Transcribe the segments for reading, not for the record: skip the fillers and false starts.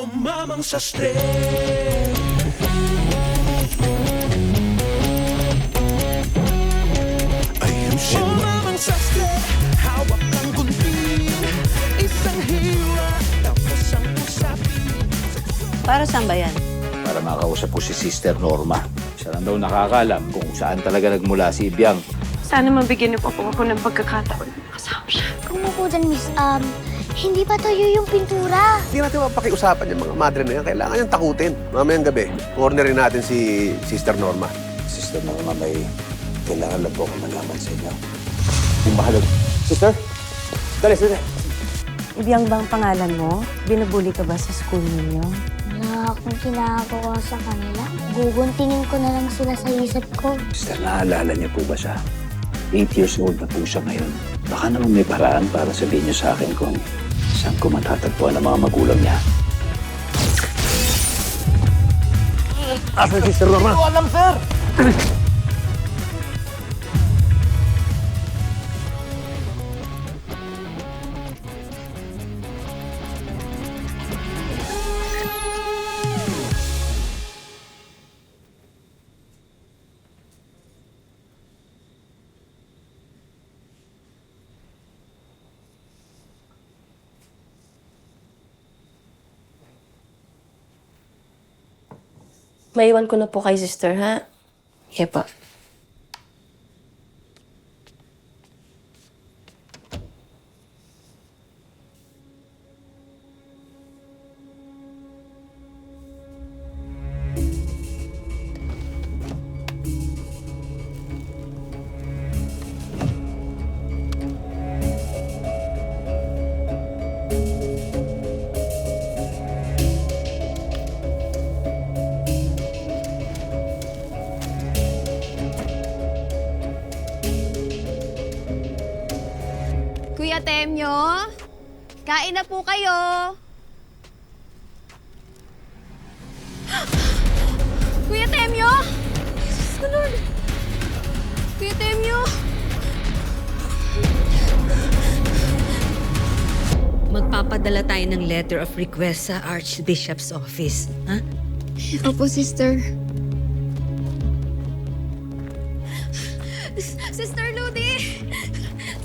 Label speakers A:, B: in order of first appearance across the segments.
A: Umamang sa stress. Ayusin umamang sa stress. Hawak ang gunting. Isang hira. Tapos ang usapin.
B: Para saan ba yan?
C: Para makausap ko si Sister Norma. Siya lang daw nakakalam kung saan talaga nagmula si Ibiang.
D: Sana mabigyan niyo po ako ng pagkakataon. Kasama siya.
E: Kung po dyan, miss, hindi pa tayo yung pintura.
F: Hindi natin mapakiusapan yung mga madre na yan. Kailangan yung takutin. Mamayang gabi, cornerin natin si Sister Norma.
C: Sister Norma, may kailangan lang po ako malaman sa inyo. Yung mahal. Sister? Dali.
B: Ibiyang bang pangalan mo? Binubuli ka ba sa school ninyo?
E: Wala akong ginagawa sa kanila. Guguntingin ko na lang sila sa isip ko.
C: Sister, naalala niyo po ba siya? 8 years old na po siya ngayon. Baka naman may paraan para sabihin niyo sa akin kung saan ko matatagpuan ang mga magulang niya.
F: Asan si Sister Norma?
A: Alam, sir!
D: Maiwan ko na po kay sister, ha? Yeah po.
G: Kuya Temyo, kain na po kayo. Kuya Temyo! Sunod! Kuya Temyo!
H: Magpapadala tayo ng letter of request sa Archbishop's office, ha?
G: Opo, sister. Sister Ludi!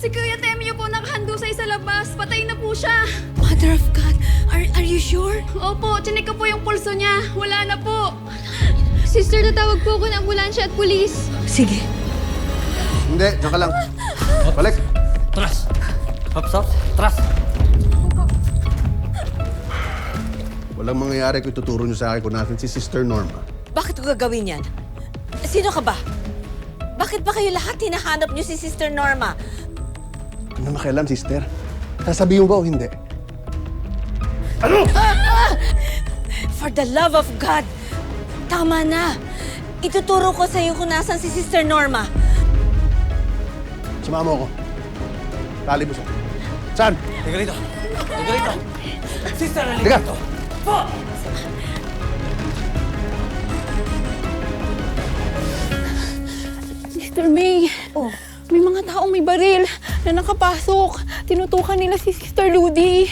G: Si Kuya Temyo po nakahandusay sa labas. Patay na po siya.
H: Mother of God, are you sure?
G: Opo, chinik ko po yung pulso niya. Wala na po. Sister, natawag po ako ng ambulansya at pulis.
H: Sige.
F: Hindi, diyan ka lang. Balik.
A: Tras! Hop, tras!
F: Walang mangyayari kung ituturo niyo sa akin kung natin si Sister Norma.
H: Bakit ko gagawin yan? Sino ka ba? Bakit ba kayo lahat hinahanap niyo si Sister Norma?
F: Ano makialam, Sister? Sasabihin mo ba o hindi?
H: For the love of God! Tama na! Ituturo ko sa iyo kung nasan si Sister Norma.
F: Sumama mo ako. Tali mo siya. Saan?
A: Tiga rito! Sister,
F: Tiga!
A: Po!
D: Sister May, may mga taong may baril na nakapasok. Tinutukan nila si Sister Ludi.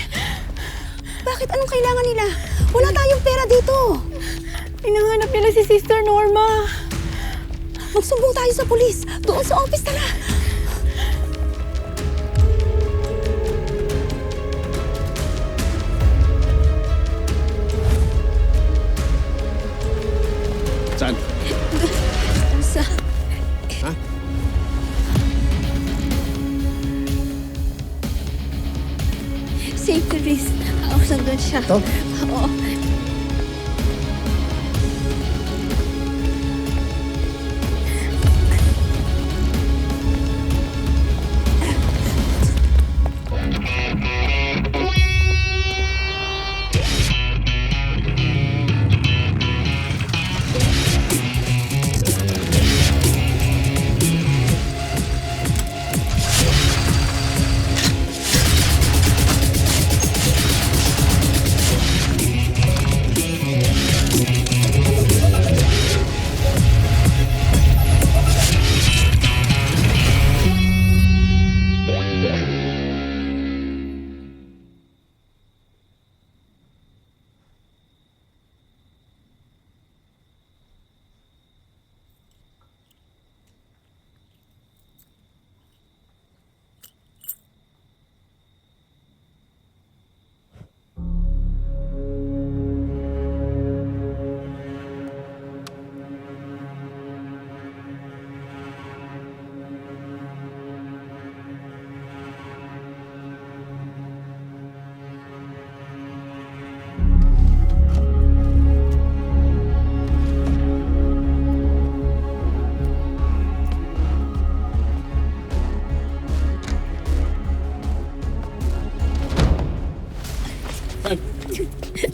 G: Bakit? Anong kailangan nila? Wala tayong pera dito.
D: Hinahanap nila si Sister Norma.
G: Magsumbong tayo sa pulis. Doon sa office tala.
F: Saan?
G: Sa...
F: Ha?
G: St. Therese. Nandun siya.
F: Ito?
G: Oo.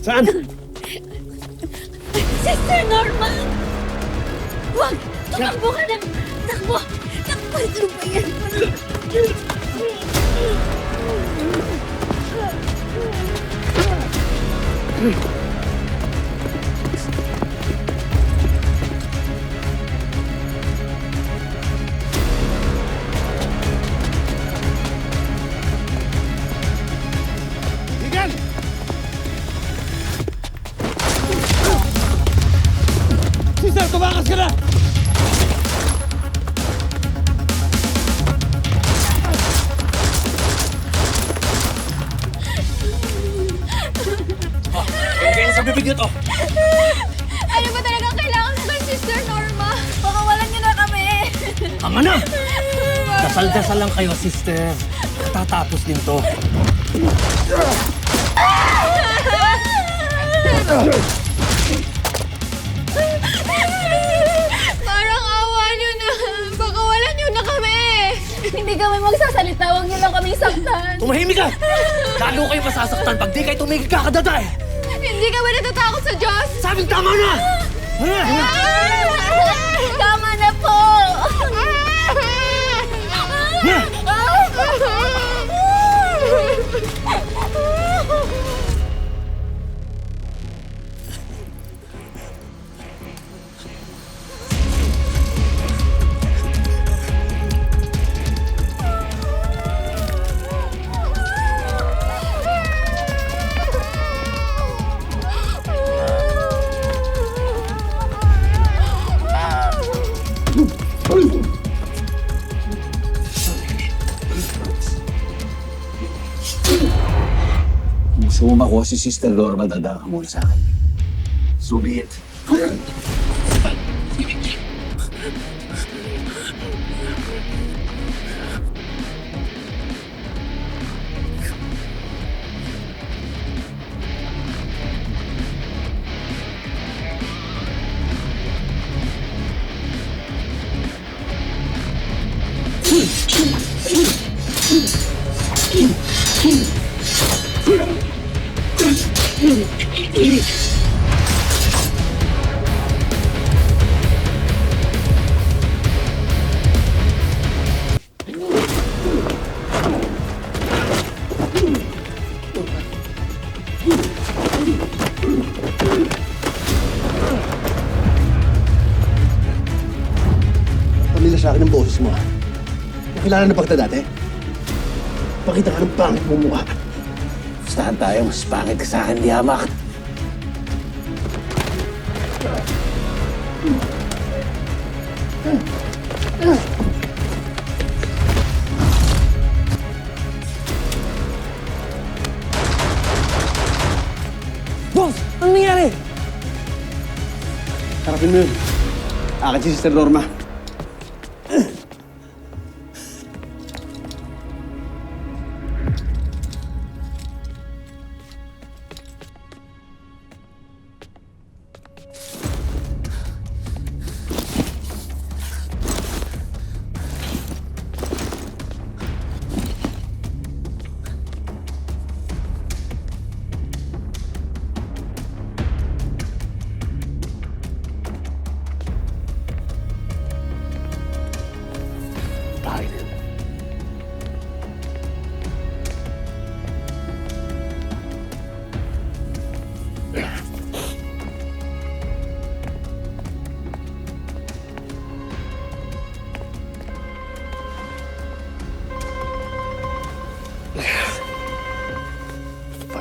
F: Saan?
H: Sister Norma! Huwag! Tumakbo ka na! Takbo! Takbo! Ano ba yan?
F: Igan! Sister, tumakas ka na!
A: Kaya sa bibig nito.
G: Ano ba talaga kailangan mo kay Sister Norma? Pakawalan niyo na kami.
A: Tama na! Dasal-dasal lang kayo, sister. Tatapos din to.
G: Parang awa niyo na. Pakawalan niyo na kami. Hindi kami magsasalita. Huwag niyo lang kaming saktan.
A: Tumahimik ka! Lalo kayo masasaktan pag di kayo tumigil kakadaday!
G: Hindi kami natatakot sa Diyos.
A: Sabing tama na!
G: Tama na po.
C: Gusto mo makuha si Sister Norma, dada ka muna sa akin. So be it.
F: Pamilya sa akin ang boses mo, ha? Nakilala na ba kita dati? Pakita ka ng pangit mo mukha.
C: Gustahan tayo, mas pangit ka sa akin, di hamak.
A: Boss! Ano nangyari?
F: Harapin mo yun. Akin si Sister Norma.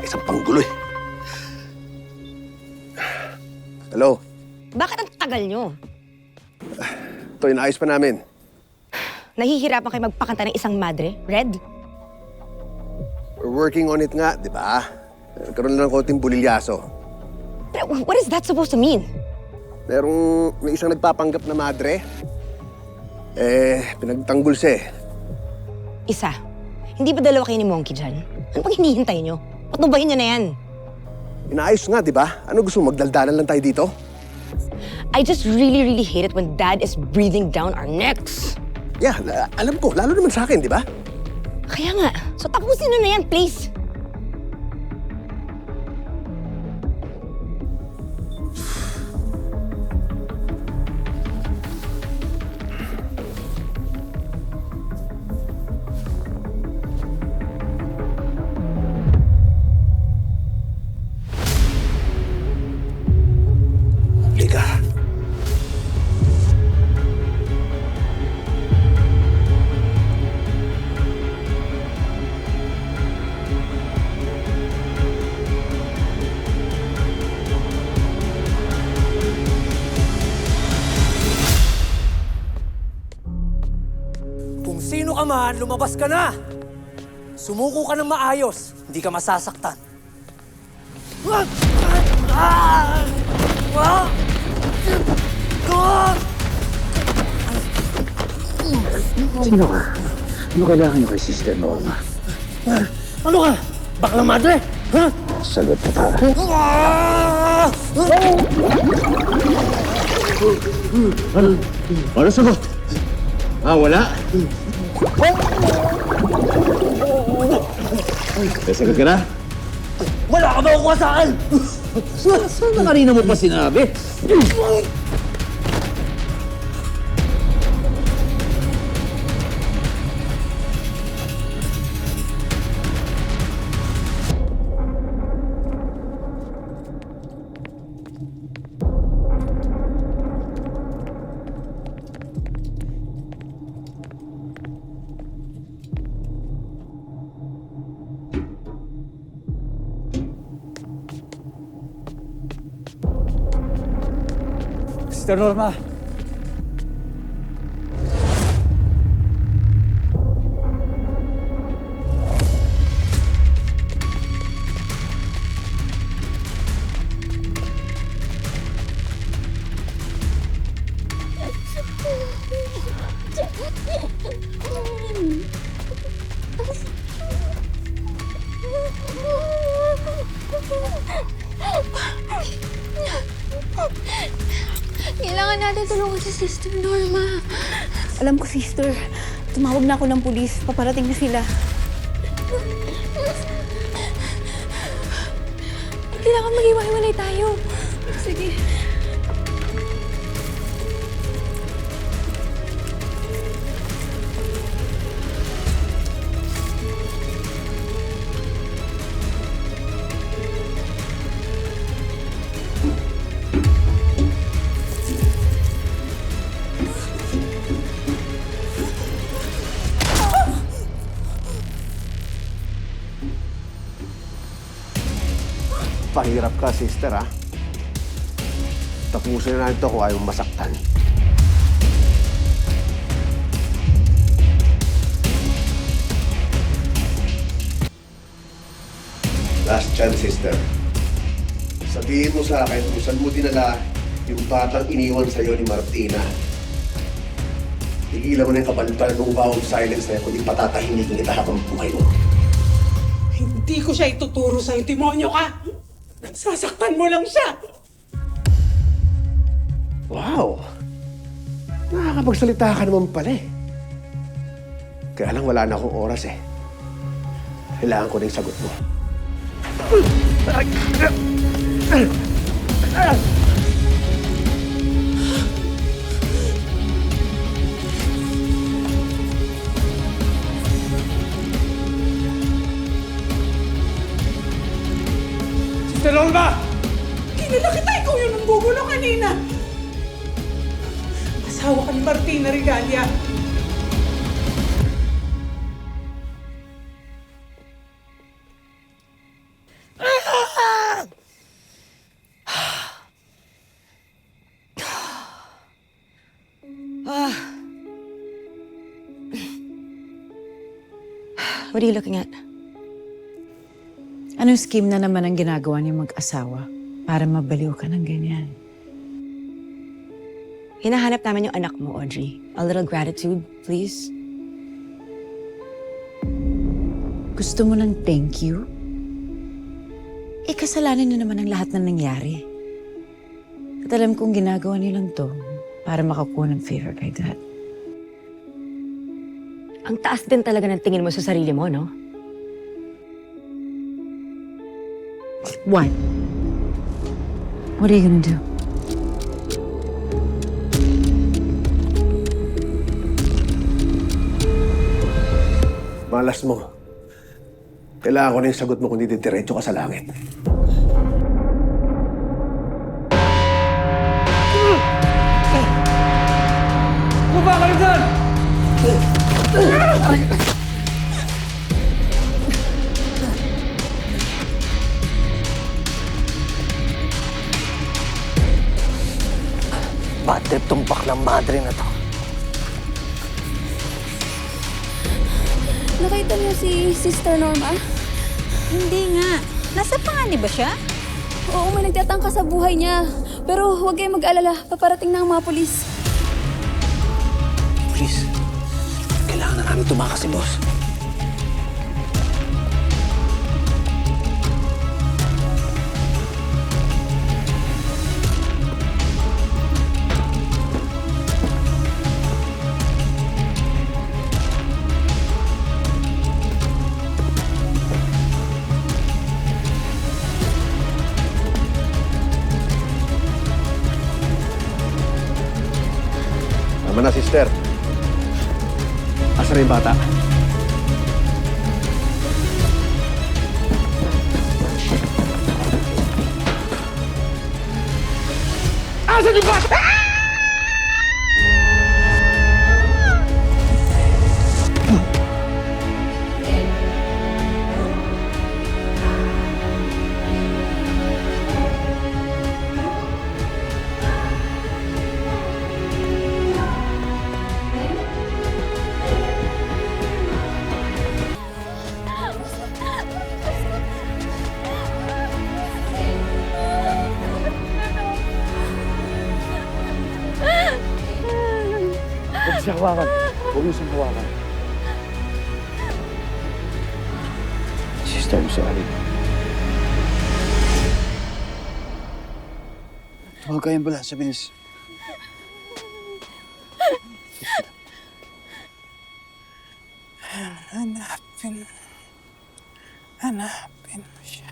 F: Isang panggulo eh. Hello?
I: Bakit ang tagal nyo?
F: Ito, inaayos pa namin.
I: Nahihirapan kayo magpakanta ng isang madre? Red?
F: We're working on it nga, di ba? Karoon lang ng konting bulilyaso.
I: Pero what is that supposed to mean?
F: May isang nagpapanggap na madre. Pinagtanggol siya eh.
I: Isa. Hindi ba dalawa kayo ni Monkey dyan? Ano pang hinihintay nyo? Patubahin nyo na yan.
F: Inaayos nga, di ba? Ano gusto mo, magdaldalan lang tayo dito?
I: I just really hate it when Dad is breathing down our necks.
F: Yeah, alam ko. Lalo naman sa akin, di ba?
I: Kaya nga. So tapusin nyo na yan, please.
A: Norma, lumabas ka na! Sumuko ka ng maayos, hindi ka masasaktan.
C: Sino ka? Ano kailangan niyo kay Sister Norma?
A: Ano ka? Bakla madre? Ha?
C: Sagot ka pa. Ano sagot? Wala? Sagot ka na?
A: Wala ka ba kuha saan?
C: Saan na kanina mo pa sinabi?
A: Sister Norma.
G: Kailangan natin tulungan si Sister Norma.
D: Alam ko, sister. Tumawag na ako ng pulis. Paparating na sila.
G: Kailangan mag-iwalay tayo. Sige.
F: Pahirap ka, sister, ha? Tapusin na ito kung ayaw masaktan. Last chance, sister. Sabihin mo sa akin kung saan mo dinala yung batang iniwan sa'yo ni Martina. Tigilan mo na yung kabalpal ng vow of silence na yun, kundi patatahimikin kita habang buhay mo.
J: Hindi ko siya ituturo sa'yo, demonyo ka! Sasaktan mo lang siya!
F: Wow! Nakakapagsalita ka naman pala eh. Kaya lang wala na akong oras eh. Kailangan ko na yung sagot mo.
J: Sister Norma! Kilala kita, ikaw yung nanggugulo kanina! Asawa ka ni Martina Regalia.
I: What are you looking at?
B: Anong scheme na naman ang ginagawa niyo mag-asawa para mabaliw ka ng ganyan?
I: Hinahanap namin yung anak mo, Audrey. A little gratitude, please.
B: Gusto mo ng thank you? Kasalanan niyo naman ang lahat na nangyari. At alam kong ginagawa niyo lang to para makakuha ng favor kay Dad.
I: Ang taas din talaga ng tingin mo sa sarili mo, no?
B: What? What are you gonna do?
F: Malas mo. Kailangan ko na yung sagot mo kung hindi diretso ka sa langit.
A: Baba ka na dyan! Bad trip tong baklang madre na to.
G: Nakita niyo si Sister Norma?
H: Hindi nga. Nasa panganib ba siya?
G: Oo, may nagtatangka sa buhay niya. Pero huwag kayong mag-alala. Paparating na ang mga pulis.
C: Please, kailangan na namin tumakas si boss.
F: Tama na, sister. Asa na yung bata? Asan yung bata? Huwag siya hawakan. Huwag mo siyang hawakan. Sister, I'm sorry. Tumawag ka yung ambulansya, bilis.
J: Hanapin mo siya.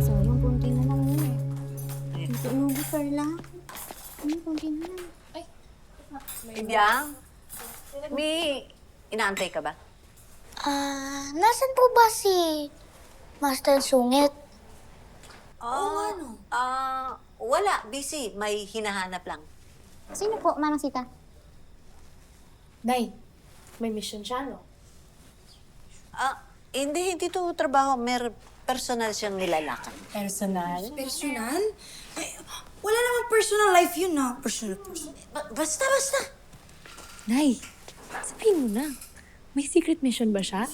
E: Sayang, kunti na lang yun eh. Hindi mo lang. Kunti na lang.
I: Bibyang, may inaantay ka ba?
E: Nasaan po ba si Master Sungit?
I: Wala. Busy. May hinahanap lang.
E: Sino po, Manang Sita?
G: Nay, may mission siya, no?
I: Hindi to trabaho. Personal siyang nilalakad.
G: Personal?
H: Personal? Ay, wala namang personal life yun, na. Personal.
I: Basta.
G: Nay, sabihin mo na. May secret mission ba siya?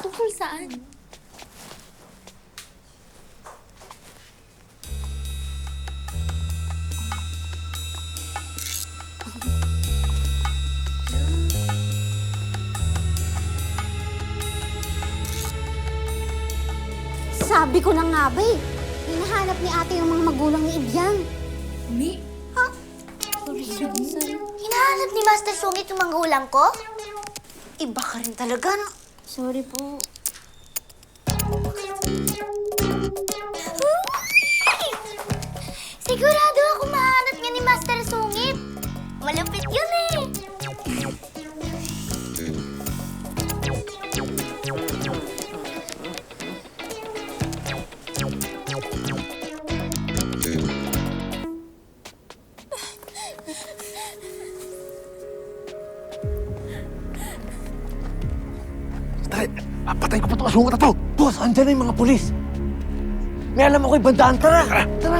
G: Tungkol saan?
E: Sabi ko na nga ba eh. Hinahanap ni ate yung mga magulang ni Ibyang.
G: Mi?
E: Sorry. Hinahanap ni Master Sungit yung magulang ko?
I: Iba ka rin talaga, no?
E: Sorry po. Sigurado ako mahanap niya ni Master Sungit. Malupit yun eh.
F: Papatay ko pa itong asungat na to! Boss, andyan na yung mga pulis! May alam ako ibandaan. Tara! Tara!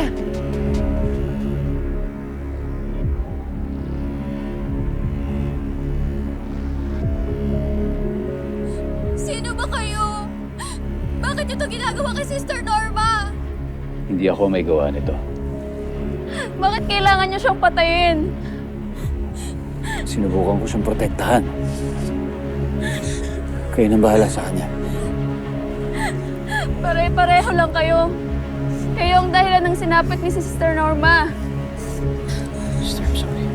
G: Sino ba kayo? Bakit ito ginagawa kay Sister Norma?
C: Hindi ako may gawa nito.
G: Bakit kailangan niyo siyang patayin?
C: Sinubukan ko siyang protektahan. Kayo nang bahala sa kanya.
G: Pare-pareho lang kayo. Kayo ang dahilan ng sinapit ni Sister Norma.
C: Sister, I'm sorry.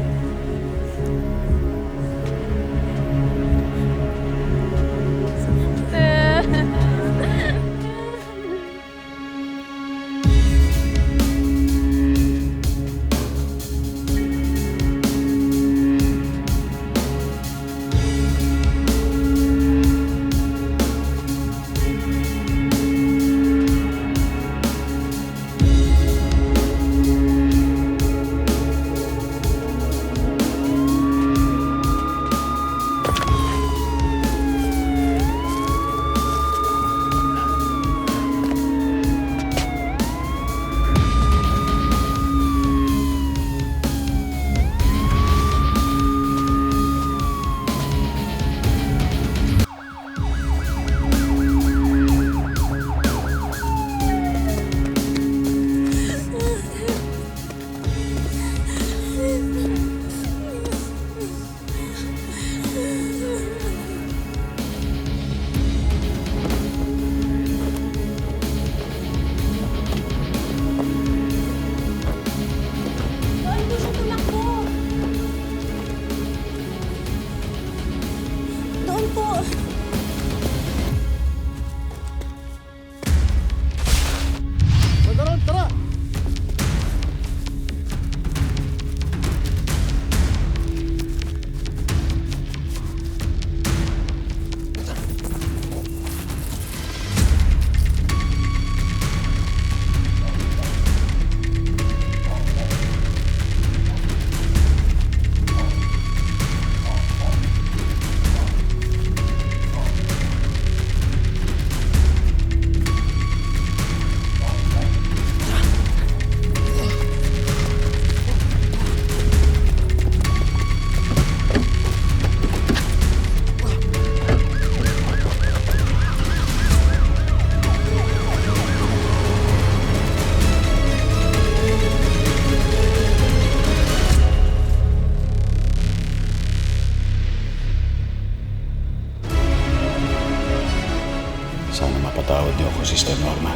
C: Sister Norma.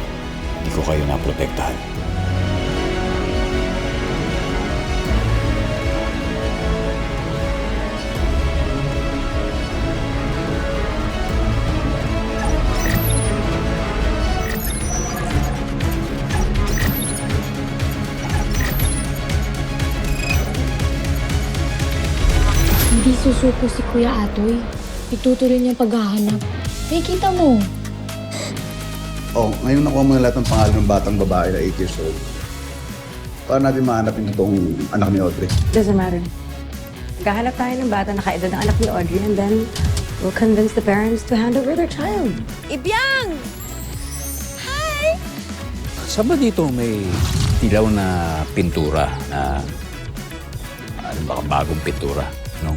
C: Hindi ko kayo naprotektahan.
G: Hindi susuko si Kuya Atoy. Itutuloy niya paghahanap. Kita mo.
K: Oh, ngayon nakuha mo na lahat ng pangalan ng batang babae na 8 years old. Paano natin mahanap yung totoong anak ni Audrey?
B: Doesn't matter. Gahanap tayo ng bata na kaedad ng anak ni Audrey and then we'll convince the parents to hand over their child.
H: Ibyang!
C: Saan ba dito may dilaw na pintura na baka bagong pintura, no?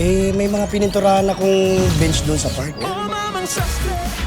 L: Eh, may mga pininturahan akong bench doon sa park.
A: Oh, mamang sastre